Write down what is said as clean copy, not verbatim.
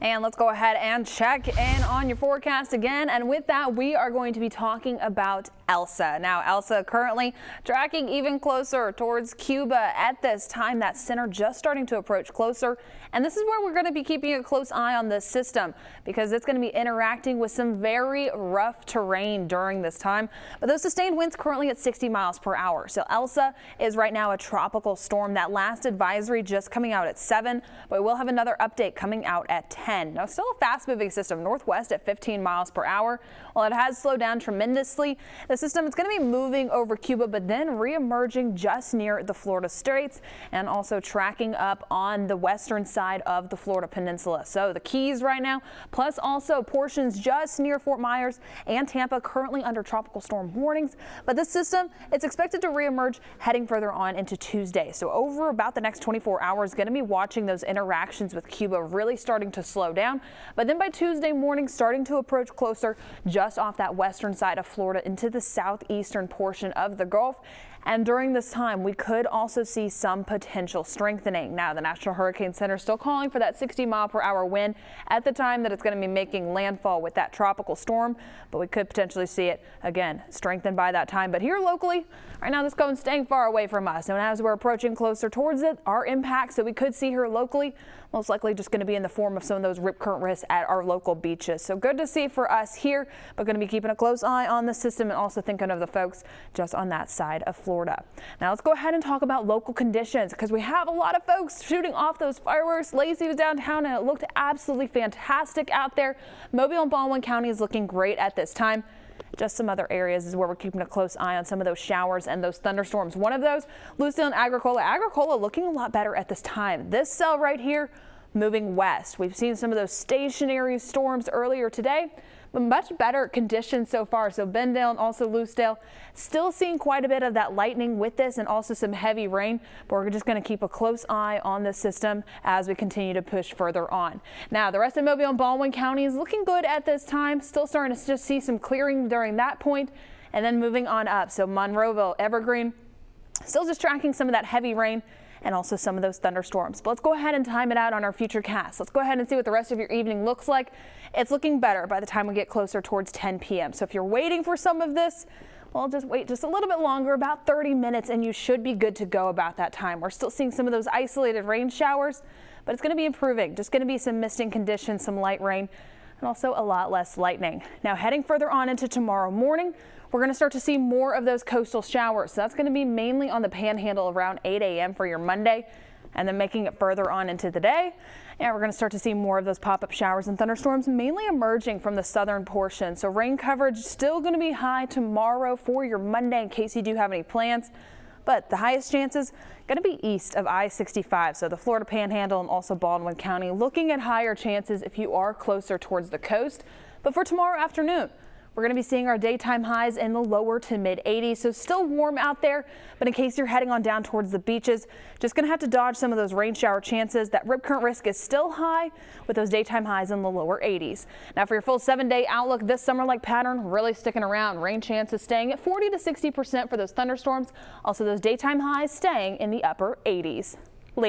And let's go ahead and check in on your forecast again. And with that, we are going to be talking about Elsa. Now, Elsa currently tracking even closer towards Cuba at this time. That center just starting to approach closer. And this is where we're going to be keeping a close eye on this system because it's going to be interacting with some very rough terrain during this time. But those sustained winds currently at 60 miles per hour. So Elsa is right now a tropical storm. That last advisory just coming out at 7, but we'll have another update coming out at 10. Now, still a fast-moving system northwest at 15 miles per hour. While it has slowed down tremendously, the system is going to be moving over Cuba, but then re-emerging just near the Florida Straits and also tracking up on the western side of the Florida Peninsula. So the Keys right now, plus also portions just near Fort Myers and Tampa, currently under tropical storm warnings. But this system, it's expected to re-emerge heading further on into Tuesday. So over about the next 24 hours, going to be watching those interactions with Cuba really starting to slow down, but then by Tuesday morning starting to approach closer just off that western side of Florida into the southeastern portion of the Gulf. And during this time, we could also see some potential strengthening. Now, the National Hurricane Center is still calling for that 60-mile-per-hour wind at the time that it's going to be making landfall with that tropical storm, but we could potentially see it again strengthened by that time. But here locally, right now, this cone's staying far away from us. And as we're approaching closer towards it, our impacts that we could see here locally, most likely just going to be in the form of some of those rip current risks at our local beaches. So good to see for us here, but going to be keeping a close eye on the system and also thinking of the folks just on that side of Florida. Now let's go ahead and talk about local conditions because we have a lot of folks shooting off those fireworks. Lacey was downtown and it looked absolutely fantastic out there. Mobile and Baldwin County is looking great at this time. Just some other areas is where we're keeping a close eye on some of those showers and those thunderstorms. One of those, Lucille and Agricola. Agricola looking a lot better at this time. This cell right here moving west. We've seen some of those stationary storms earlier today, but much better conditions so far. So Bendale and also Lucedale still seeing quite a bit of that lightning with this and also some heavy rain, but we're just going to keep a close eye on this system as we continue to push further on. Now, the rest of Mobile and Baldwin County is looking good at this time. Still starting to just see some clearing during that point and then moving on up. So Monroeville, Evergreen, still just tracking some of that heavy rain and also some of those thunderstorms. But let's go ahead and time it out on our FUTURECAST. Let's go ahead and see what the rest of your evening looks like. It's looking better by the time we get closer towards 10 p.m. So if you're waiting for some of this, well, just wait just a little bit longer, about 30 minutes, and you should be good to go about that time. We're still seeing some of those isolated rain showers, but it's going to be improving. Just going to be some misting conditions, some light rain, and also a lot less lightning. Now heading further on into tomorrow morning, we're going to start to see more of those coastal showers. So that's going to be mainly on the panhandle around 8 a.m. for your Monday, and then making it further on into the day. And we're going to start to see more of those pop-up showers and thunderstorms mainly emerging from the southern portion. So rain coverage still going to be high tomorrow for your Monday in case you do have any plans. But the highest chances going to be east of I-65, so the Florida Panhandle and also Baldwin County, looking at higher chances if you are closer towards the coast. But for tomorrow afternoon, we're going to be seeing our daytime highs in the lower to mid 80s, so still warm out there. But in case you're heading on down towards the beaches, just going to have to dodge some of those rain shower chances. That rip current risk is still high with those daytime highs in the lower 80s. Now for your full 7-day outlook, this summer-like pattern really sticking around. Rain chances staying at 40 to 60% for those thunderstorms. Also those daytime highs staying in the upper 80s. Lee.